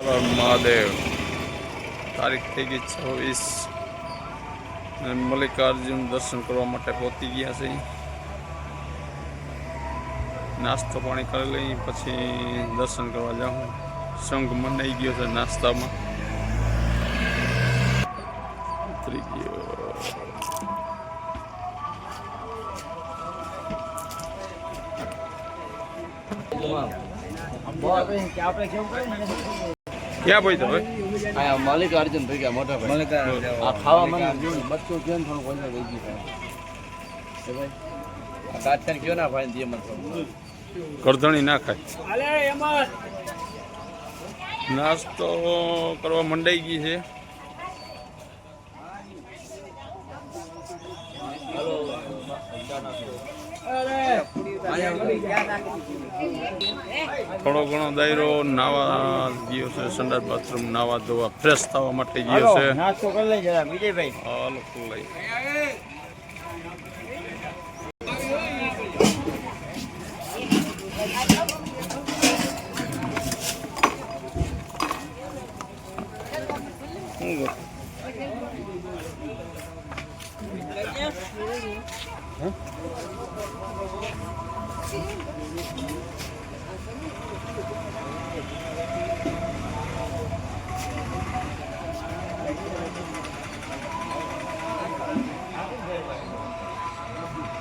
મહાદેવ તારીખ થઈ ગઈ 26 મલ્લિકાર્જુન દર્શન કરવા માટે પહોંચી ગયા છે। નાસ્તો પાણી કરી લઈ પછી દર્શન કરવા જાઉં। સંઘ મનાઈ ગયો છે નાસ્તામાં ઉતરી ગયો। क्या भाई तो भाई आया मल्लिकार्जुन भाई क्या मोटा भाई आ खावा मन बच्चों के थोड़ा पैसा दे दी भाई ए भाई आ काटन क्यों ना भाई दिए मत करधणी ना खाय अरे एमा नास्तो करवा मंडाई गई है। थोड़ो घणो दायरो नावा गयो से संडास बाथरूम नावा धोवा फ्रेश थवा माटे गयो से। नास्तो कर ले जरा विजय भाई हालो कर ले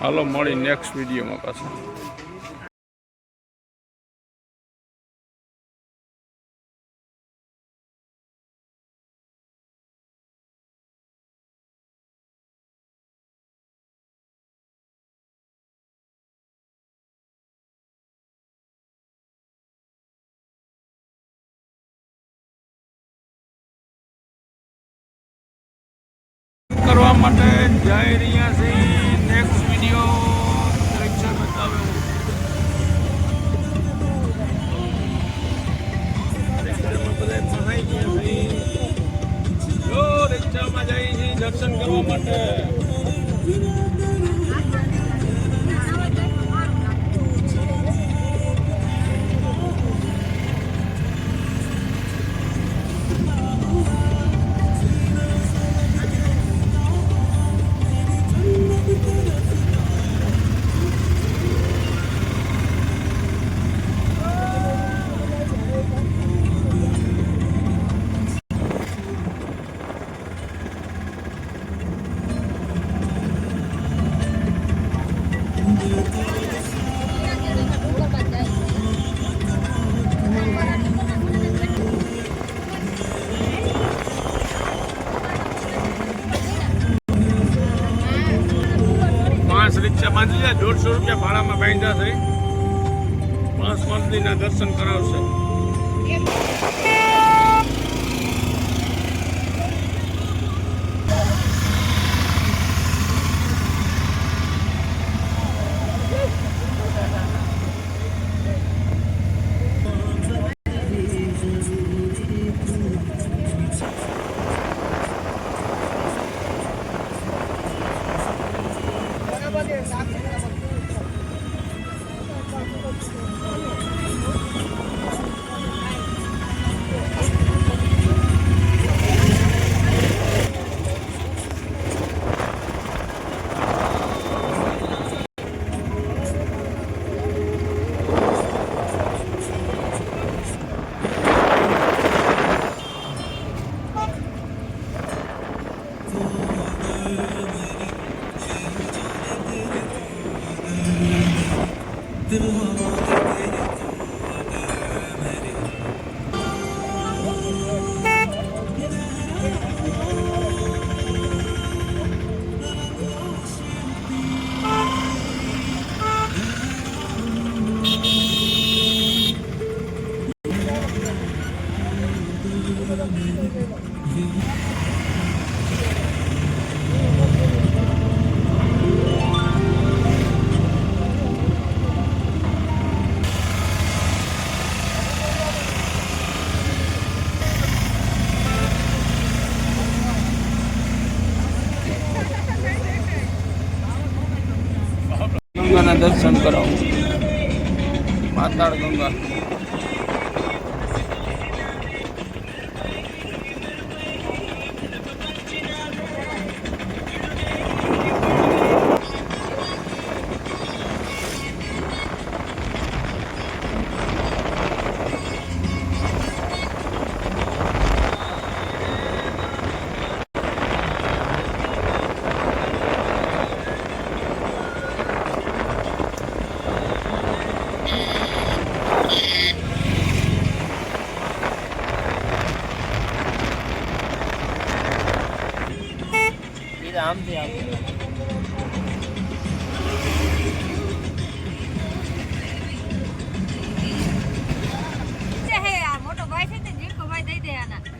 હાલો મળી નેક્સ્ટ વિડીયોમાં પાછા। કરવા માટે જઈ રહ્યા છે। નેક્સ્ટ વિડીયો રિક્ષા બતાવ્યો રિક્ષામાં બધા ફસાઈ ગયા છે। જો રિક્ષામાં જઈ છે દર્શન કરવા માટે। रिक्शा बांधी है 150 रुपया भाड़ा में बांधा है। 5 मंदिर दर्शन करावशे। गंगा दर्शन कराओ। पाताल गंगा આમથી આમ મોટો ભાઈ છે તે જીણકો ભાઈ દઈ દે આના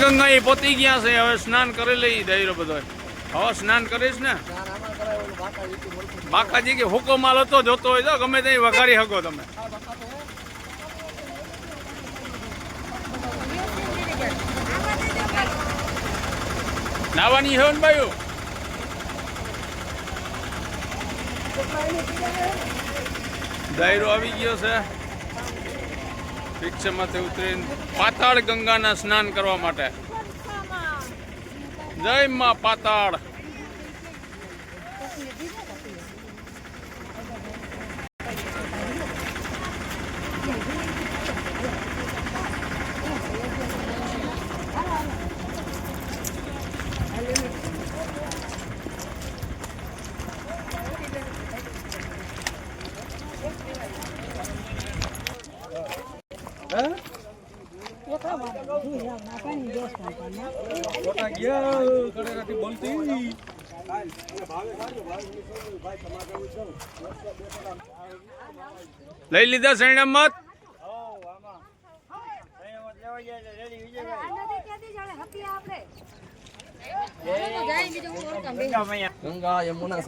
ગંગા એ પોતી ગયા છે હવે સ્નાન કરી લઈ દઈરો બધો હવે સ્નાન કરીશ ને બાકાજી કે હુકો માલ હતો જોતો હોય તો ગમે ત્યાં વઘારી શકો તમે નાવાની છે ને ભાઈઓ દાયરો આવી ગયો છે રિક્ષામાંથી ઉતરીને પાતાળ ગંગાના સ્નાન કરવા માટે જય માં પાતાળ લઈ લીધા સૈણા મત ગંગા યમુના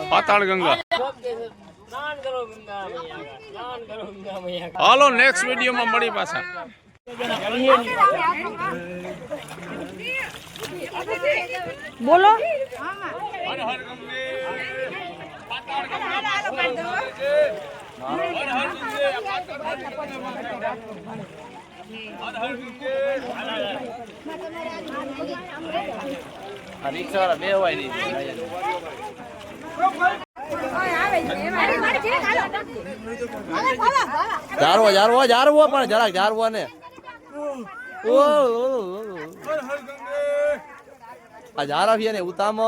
પાતાળ ગંગા હાલો નેક્સ્ટ વિડીયોમાં મળી પાછા બોલો હર હર ગંગે પાતાળ ગંગા આ રિક્ષા વાળા બે હોય નહીં જારવો જારવો જારવો પણ જરાક જારવો ને આ જારવીએ ને ઉતામો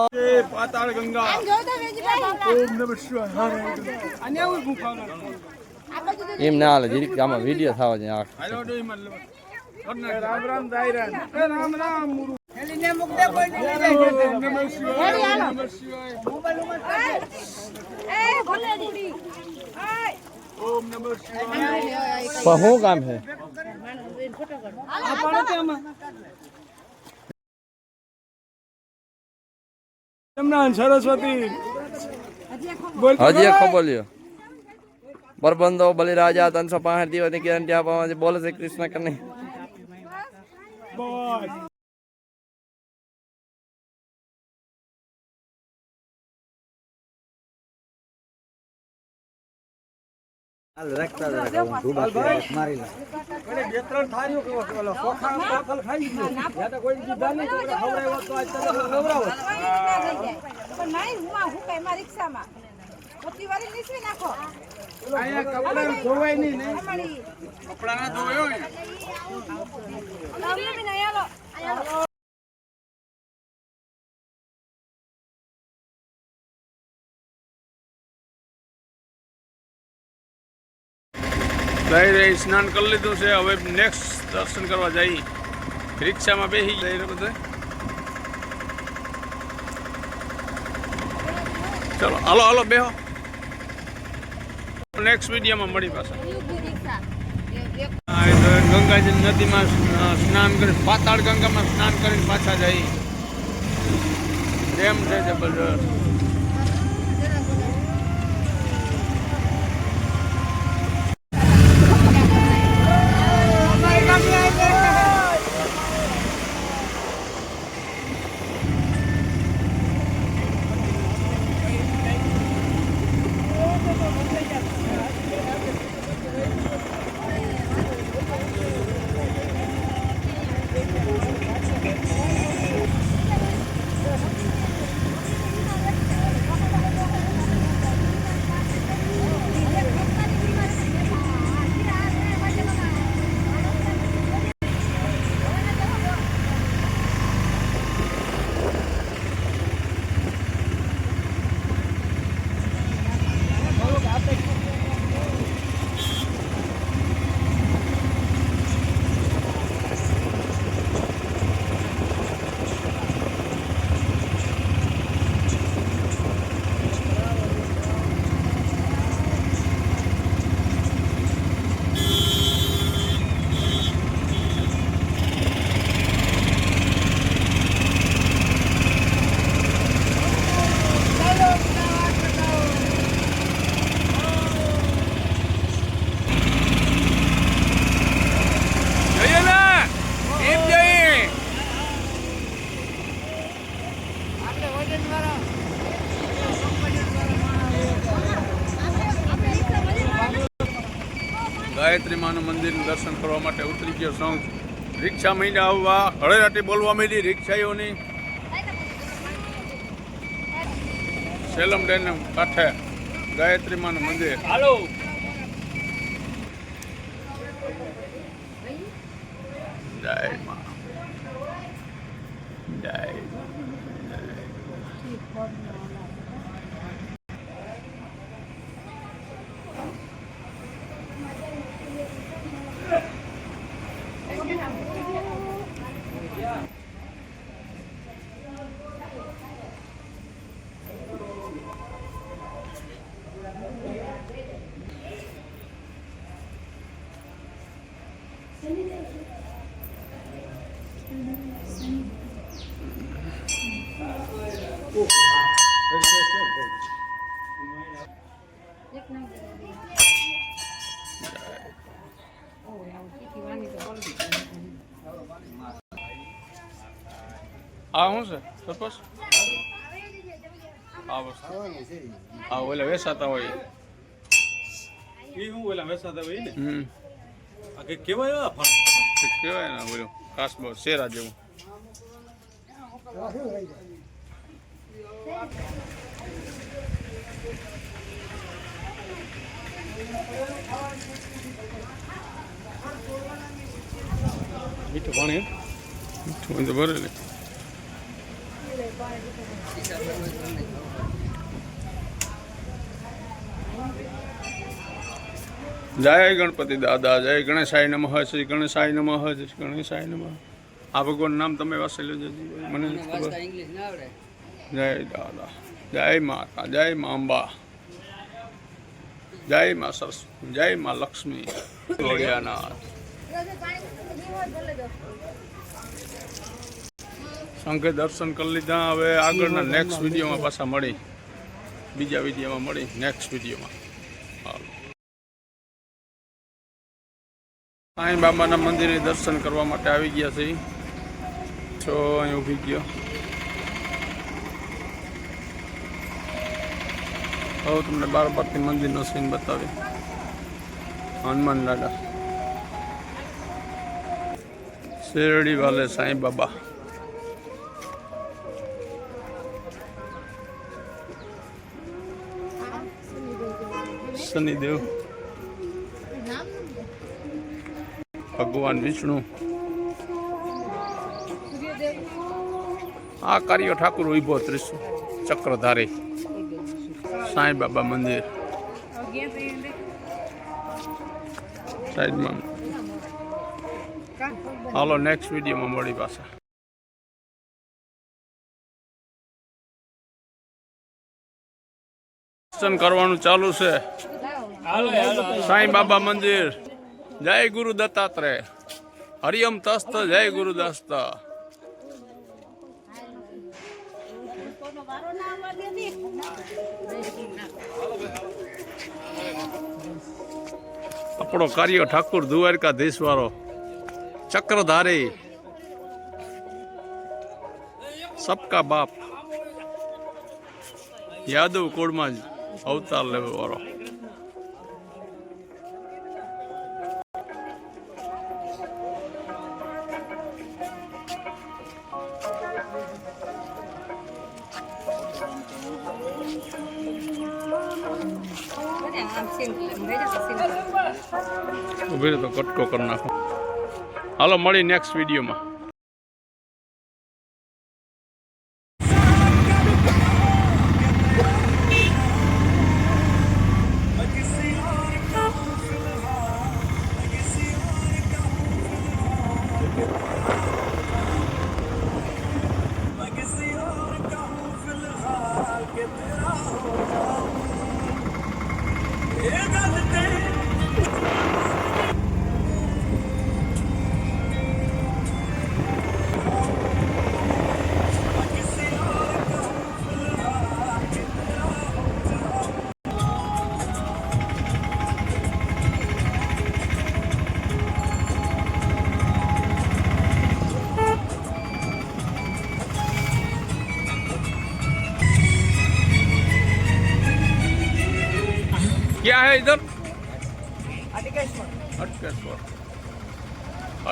પાતાળ ગંગા ઓમ નમઃ શિવાય એમ ના હાલે જીરીક આમાં વિડીયો થવા છે આ હાલો ડોઈ મતલબ રામ રામ દાયરા રામ રામ મુરુ હેલીને મુક દે કોઈ નમઃ શિવાય નમઃ શિવાય એ ભલે દીદી ઓમ નમઃ શિવાય પણ શું કામ છે આ પાડો તે આમાં જમનાન સરસ્વતી હજી એક ખબર લ્યો બરબંધો બલિરાજા 365 દિવસની ગેરંટી આપવામાં બોલે છે કૃષ્ણ કને બોલ હાલ રાખતા જરા ધૂબા મારી લે અરે બે ત્રણ થાળીઓ કેવો ઓલો સોખા પાપલ ખાઈ ગયો યા તો કોઈ દીધા નહીં તો ખવરાયો તો આજ તને ખવરાવો પણ નહીં હું કઈ માં રિક્ષામાં મોટી વાળી નીચવી નાખો આયા કપડા ધોવાય નહીં ને કપડા ના ધોયો તમને બી નહીં આલો ગઈ રહી સ્નાન કરી લીધું છે, હવે નેક્સ્ટ દર્શન કરવા જઈ. રિક્ષામાં બેસી જઈ બધા. ચલો હાલો હાલો બેહો. નેક્સ્ટ વિડીયોમાં મળી પાછા. ગંગાજી નદીમાં સ્નાન કરી, પાતાળ ગંગામાં સ્નાન કરીને પાછા જઈ. ડેમ છે જબરદસ્ત. ગાયત્રી માનું મંદિરનું દર્શન કરવા માટે ઉતરી ગયો સંઘ. રિક્ષા મહિના આવવા હળેરાટી બોલવા માંડી રિક્ષાઓની. સેલમ ડેમ કાંઠે ગાયત્રી માનું મંદિર. હાલો જય મા જય. આ શું છે સરપંચ? આ વસ્તુ આ ઓલા વેસાતા હોય એ હું ઓલા વેસાતા હોય ને. આ કે કેવાય કેવાય ને ઓલું કાસબો શેરા જેવું. મીઠું પાણી મીઠું તો ભરે ને. જય ગણપતિ દાદા, જય ગણેશાય નમઃ, શ્રી ગણેશાય નમઃ, શ્રી ગણેશાય નમઃ. આ ભગવાન નામ તમે વાંચી લેજો, મને નથી ખબર. જય દાદા, જય માતા, જય મા અંબા, જય મા સરસ્વતી, જય મા લક્ષ્મી. ભોળિયાનાથ શંખે દર્શન કરી લીધા. હવે આગળના નેક્સ્ટ વિડીયોમાં પાછા મળી, બીજા વિડીયોમાં મળી નેક્સ્ટ વિડીયોમાં. સાંઈ બાબાના મંદિરે દર્શન કરવા માટે આવી ગયા છે. તો અહીં ઊભી ગયો. હવે તમને બારબારથી મંદિરનો સીન બતાવી. હનુમાન દાદા, શેરડી વાલે સાંઈ બાબા. શનિદેવ, ભગવાન વિષ્ણુ, આ કાર્ય ઠાકુર ઉભો ત્રિશુળ ચક્રધારી. સાંઈ બાબા મંદિર. સાઈડમાં. હાલો નેક્સ્ટ વિડીયોમાં મળી પાછા. દર્શન કરવાનું ચાલુ છે સાંઈ બાબા મંદિર. જય ગુરુ દત્તાત્રેય. હરિયમ તસ્ત જય ગુરુ દસ્ત. આપણો કાર્ય ઠાકુર દ્વારકાધીશ વાળો ચક્રધારી સબકા બાપ યાદવ કુળમાં જ અવતાર લેવા વાળો. ઉભી તો કટકો કરી નાખો. હાલો મળી નેક્સ્ટ વિડીયોમાં. क्या है इधर? अटकेश्वर.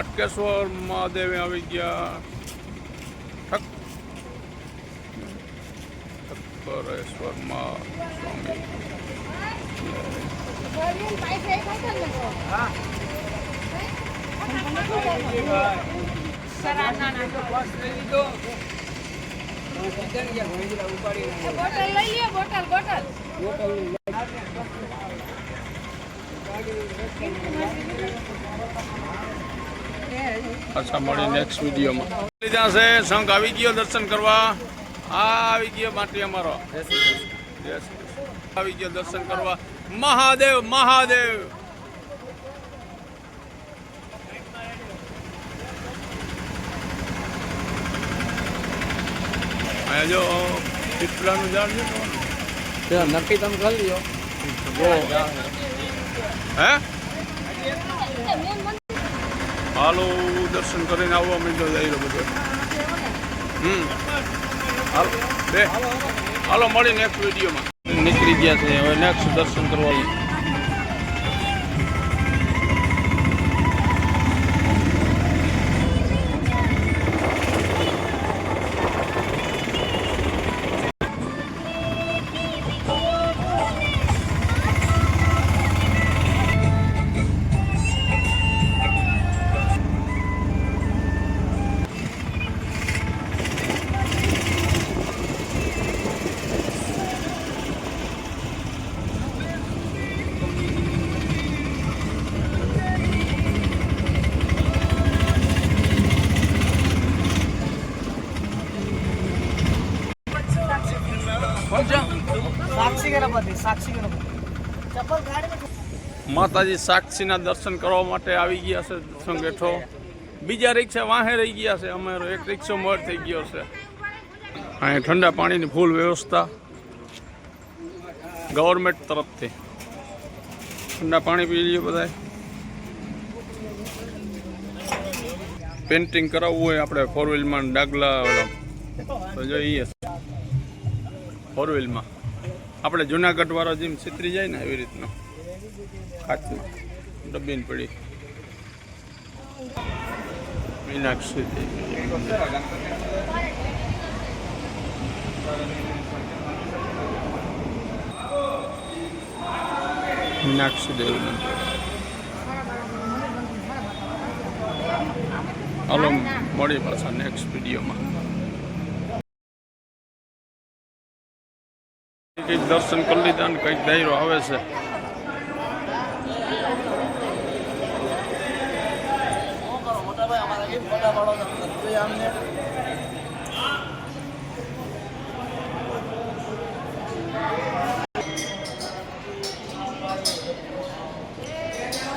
अटकेश्वर महादेव આવી ગયા. ઠક્કરેશ્વર સ્વામી. અચ્છા મળી નેક્સ્ટ વિડીયોમાં. ત્યાં છે સંઘ આવી ગયો દર્શન કરવા. આ આવી ગયો માટી અમારો આવી ગયો દર્શન કરવા. મહાદેવ મહાદેવ. અહીંયા જો પીપળાનું ઝાડ છે નક્કી તમે કરી લ્યો. હે હાલો દર્શન કરીને આવવા માંડ્યો જાય બધો. હાલો બે હાલો મળી નેક્સ્ટ વિડીયોમાં. નીકળી ગયા છે હવે નેક્સ્ટ દર્શન કરવા. માતાજી સાક્ષીના દર્શન કરવા માટે આવી ગયા છે સંગેઠો. બીજા રિક્ષા વાહે રહી ગયા છે. અમારો એક રિક્ષો મોડ થઈ ગયો છે. અહીં ઠંડા પાણીની ફૂલ વ્યવસ્થા ગવર્મેન્ટ તરફથી. ઠંડા પાણી પી લઈએ બધા. પેન્ટિંગ કરાવવું હોય આપણે ફોર વ્હીલમાં ડાગલા તો જોઈએ ફોર વ્હીલમાં આપણે જુનાગઢ વાળો જેમ છેતરી જાય ને એવી રીતનો ખાતું ડબ્બીને પડી. મીનાક્ષી મીનાક્ષી દેવી મંદિર. હાલો મળી પાછા નેક્સ્ટ વિડીયોમાં. કંઈક દર્શન કરી લીધા ને કંઈક દાયરો આવે છે. વાળો નથી આમને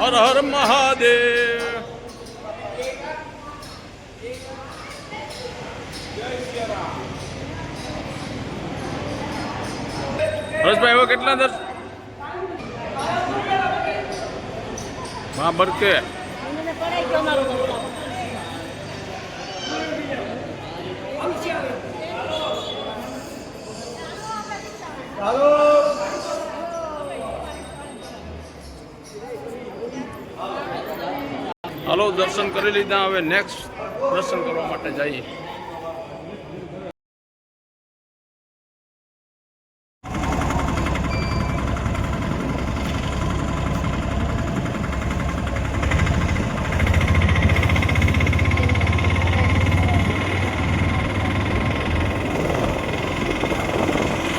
હર હર મહાદેવ. હર્ષભાઈ હવે કેટલા દર્શન? હા બરકે હાલો દર્શન કરી લીધા. હવે નેક્સ્ટ દર્શન કરવા માટે જઈએ.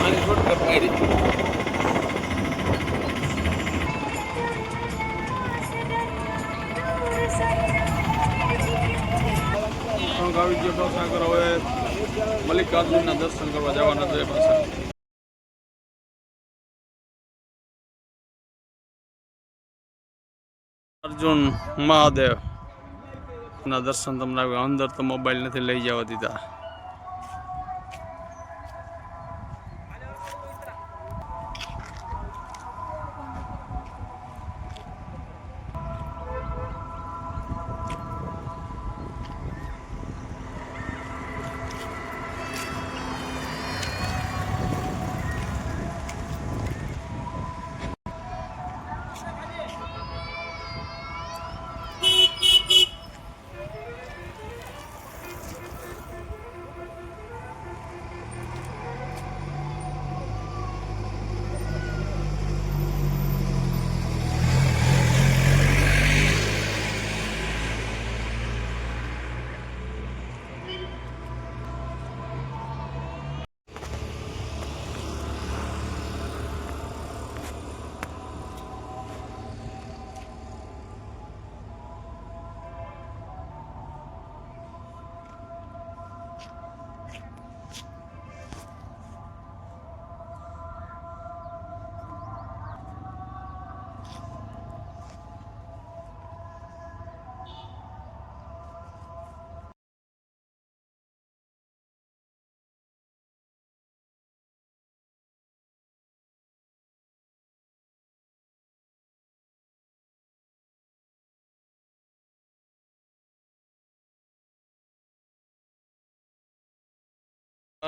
આની શોર્ટકટ કરી. આવી ગયો ઢોસાગર. હવે મલ્લિકાર્જુનના દર્શન કરવા જવાના છે પાછા. અર્જુન મહાદેવ ના દર્શન તમને અંદર તો મોબાઈલ નથી લઈ જવા દીધા.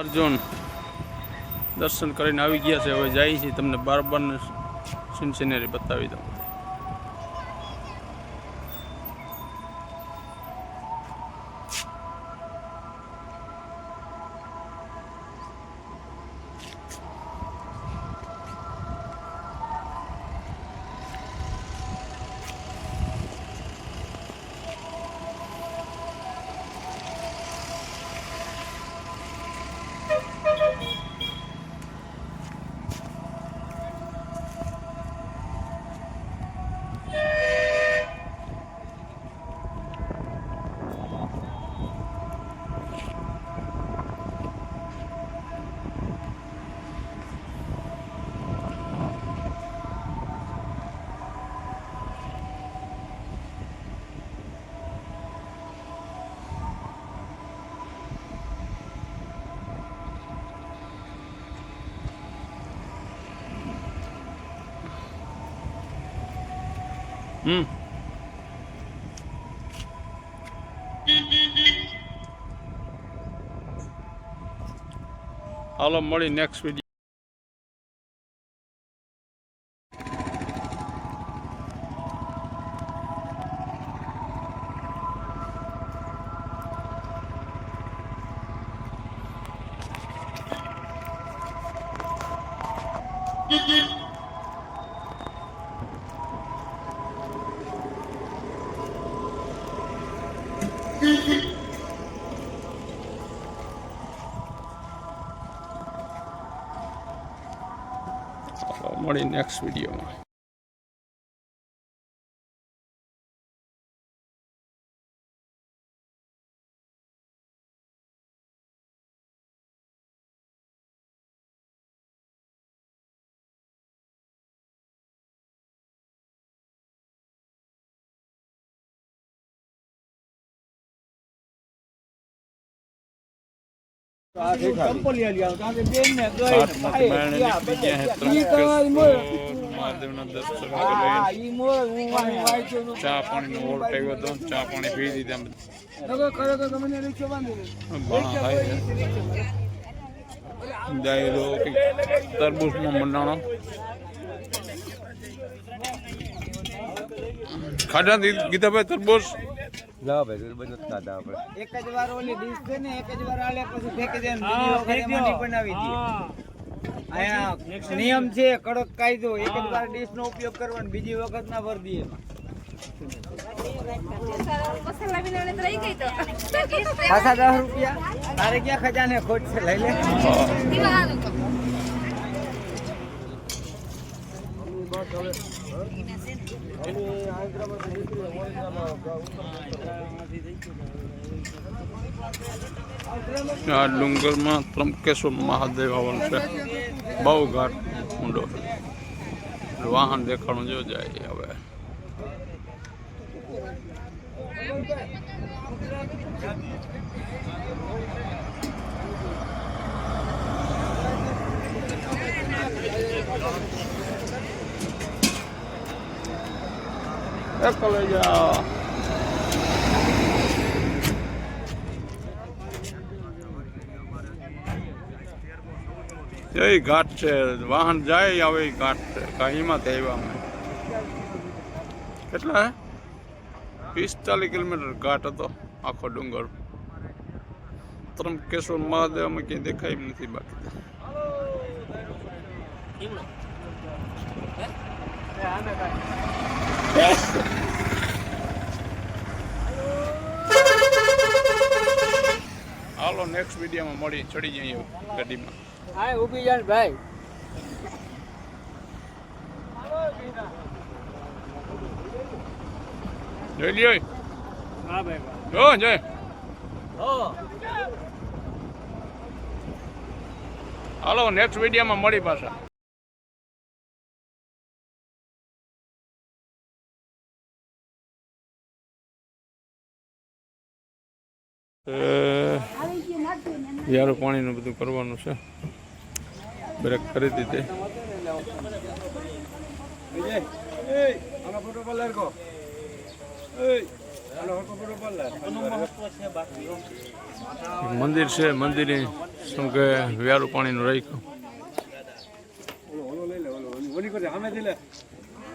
અર્જુન દર્શન કરીને આવી ગયા છે. હવે જાય છે. તમને બારબાર સિનરી બતાવી દઉં. હાલો મળી નેક્સ્ટ વિડીયો. મળી નેક્સ્ટ વિડીયોમાં. કંપોલિયા લ્યા કારણ કે બેન ને ઘાટમાંથી બાયણે નીકળી ગયા છે ત્રંબકેશ્વર મહાદેવના દર્શન કરી ચા પાણીનો ઓર્ડર આવ્યો હતો ચા પાણી પી લીધા દાયરો તરબૂચમાં મંડાણો ખાધા ગીતાભાઈ તરબૂચ લાવ ભાઈ બધું દાદા આપણે એક જ વાર ઓલી ડીશ છે ને એક જ વાર આલે પછી ફેંકી દે બીજી વખત એમાં નહીં બનાવી દે આયા નિયમ છે કડક કાયદો એક જ વાર ડીશ નો ઉપયોગ કરવાનો બીજી વખત ના ભર દે એમાં મસાલા વિના તો રહી ગઈ તો ખાસા 10 રૂપિયા તારે ક્યાં ખજાને ખોટ છે લઈ લે આ ડુંગરમાં ત્રંબકેશ્વર મહાદેવ આવેલું છે બહુ ઘાટ ઊંડો વાહન દેખાડું જો જાય હવે લઈ જાઓ એ ઘાટ છે વાહન જાય આવે ઘાટ છે કાહીમાં આવ્યા અમે કેટલા 45 કિલોમીટર ઘાટ હતો આખો ડુંગર ત્રંબકેશ્વર મહાદેવ અમે ક્યાંય દેખાય નથી બાકી હાલો નેક્સ્ટ વિડીયોમાં મળી ચડી જઈએ ગાડીમાં હા ઊભી જાન ભાઈ જોઈ લ્યો હા ભાઈ જો જય હાલો નેક્સ્ટ વિડીયોમાં મળી પાછા યારું પાણીનું બધું કરવાનું છે બ્રેક કરી દીધી મંદિર છે મંદિરની શું કે વ્યારું પાણીનું રાખ્યું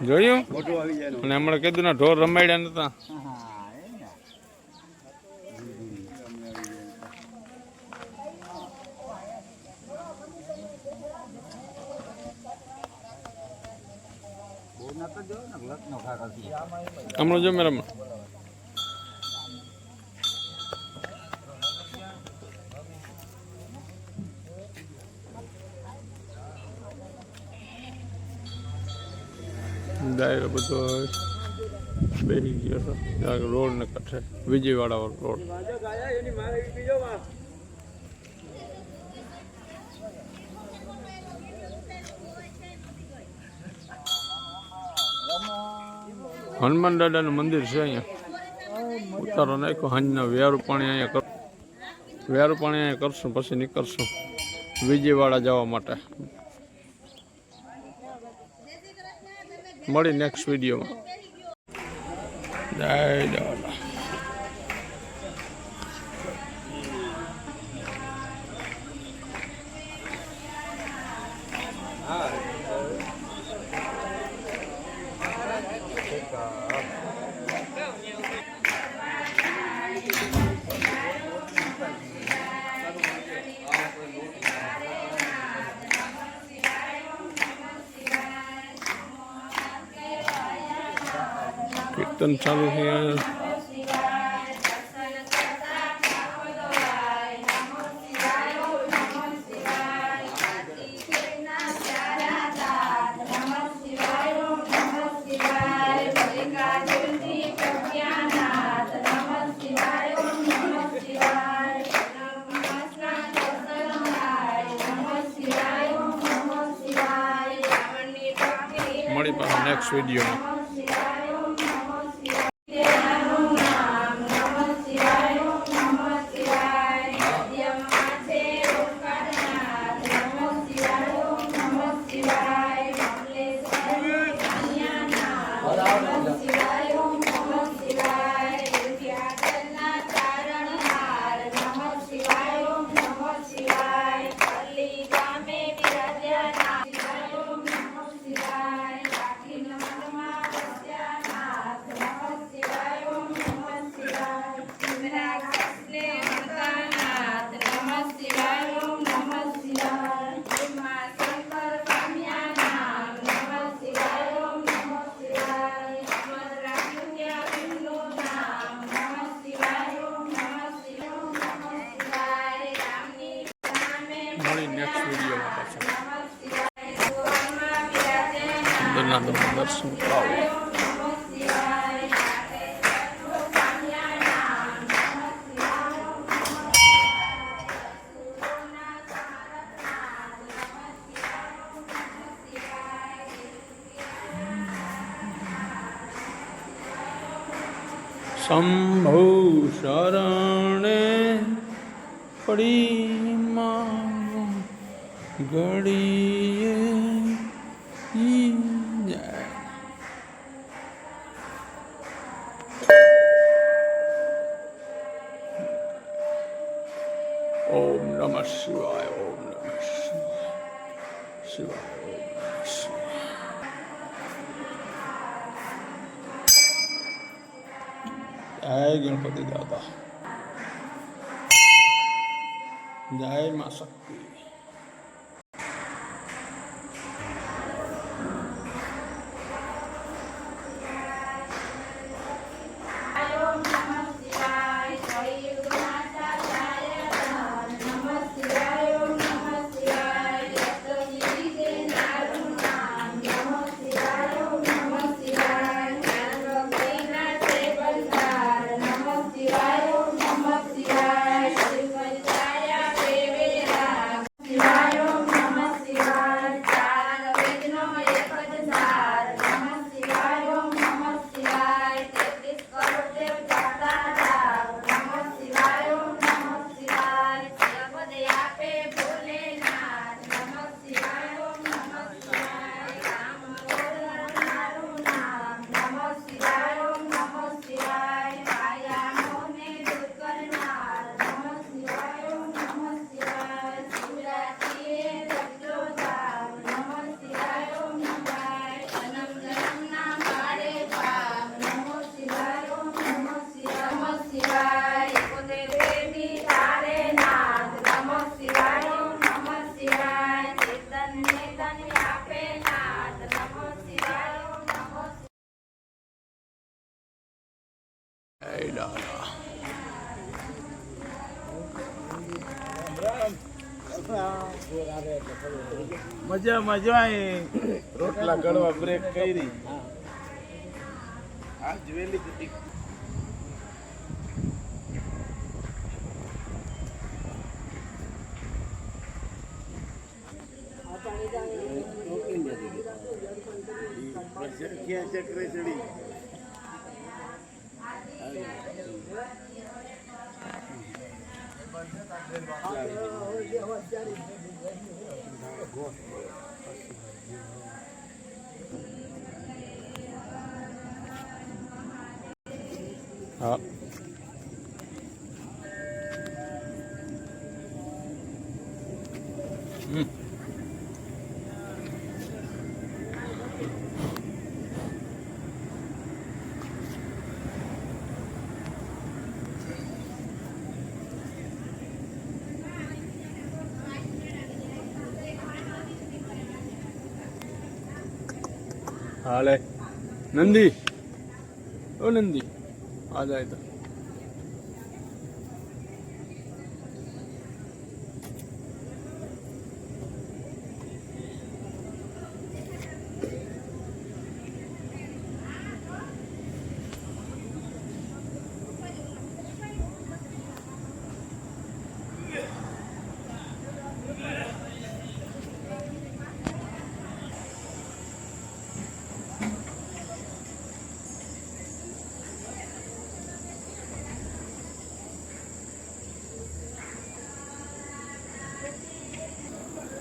જોયું અને હમણાં કીધું ને ઢોર રમાડ્યા નતા હમણાં જો મેરા દાયરો બધો બેસી ગયો છે રોડ ને કાંઠે વિજયવાડા રોડ હનુમાન દાદાનું મંદિર છે અહીંયા ઉતારો નાખ્યો હાંજના વ્યારું પાણી અહીંયા કરશું પછી નીકળશું વિજયવાડા જવા માટે મળી નેક્સ્ટ વિડીયોમાં જય દાદા કીર્તન ચાલુ છે મળી પાછા નેક્સ્ટ વિડીયોમાં મળી નેક્સ્ટ વિડીયોમાં પાછા અંદરના તમે દર્શન કરો. શંભુ શરણે પડી માં ઘડીએ ઈ જાય. ઓમ નમઃ શિવાય. ઓમ નમઃ શિવાય. શિવાય. ઓમ નમઃ શિવાય. જય ગણપતિ દાદા. જય મા શક્તિ. જય દાદા. મજા મજા રોટલા ગળવા બ્રેક કરી આજ વેલી હતી. ચક્રે ચડી હા. હાલે નંદી. ઓ નંદી આ જાય તો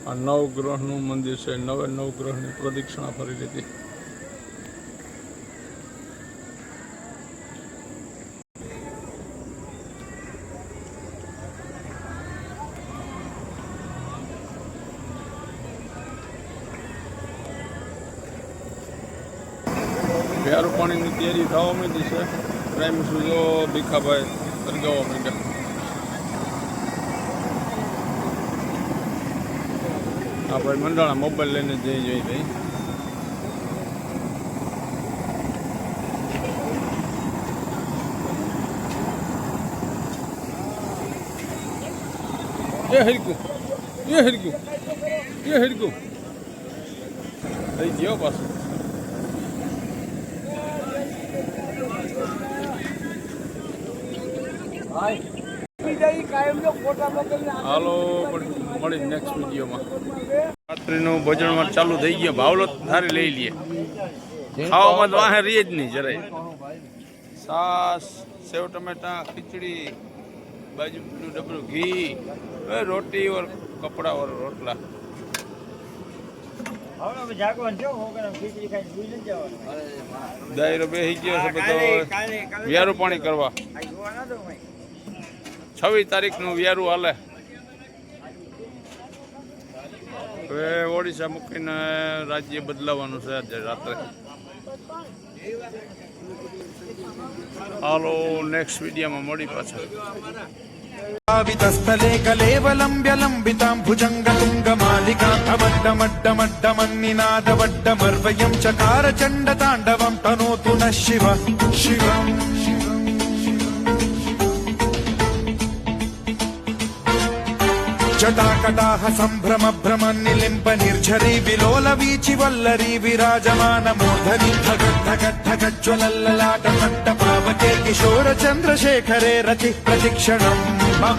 આ નવગ્રહનું મંદિર છે. નવે નવગ્રહની પ્રદક્ષિણા ફરી લીધી. પ્યારું પાણીની તૈયારી થવા માંડી છે. પ્રાઇમ સુજો ભીખાભાઈ સળગાવવા માંડ્યા. હા ભાઈ મંડાણા મોબાઈલ લઈને જઈ જઈ ભાઈ. એ હરિકુ એ હિરગ્યું થઈ ગયો પાછું. હાલો મળી નેક્સ્ટ વિડીયોમાં. રાત્રિનું ભોજનમાં ચાલુ થઈ ગયો. ભાવલો થારી લઈ લઈએ. ખાવામાં તો વાહે રહી જ નહીં જરાય. છાસ, સેવ ટમેટા, ખીચડી, બાજુનું ડબલું ઘી, રોટી ઓર કપડા ઓર રોટલા. દાયરો બેસી ગયો છે બધો વ્યારું પાણી કરવા. 26 તારીખનું વ્યારું હાલે. હવે ઓડિશા મૂકીને રાજ્ય બદલાવાનું છે આજે રાત્રે. હાલો નેક્સ્ટ વિડીયોમાં મળી પાછા. वितस्थले कलेवलम्ब्य लम्बितां भुजङ्गतुङ्गमालिकान्तमड्डमड्डमन्निनादवड्डमर्वयं चकार चण्डताण्डवं तनोतु नः शिवम् जटाकटाः सम्भ्रम भ्रमन्निलिम्ब निर्झरी विलोल वीचि वल्लरी विराजमान मूर्धनि धगद्धगद्धगज्ज्वलल्ललाट पट्टपावके किशोर चन्द्रशेखरे रति प्रतिक्षणम् मम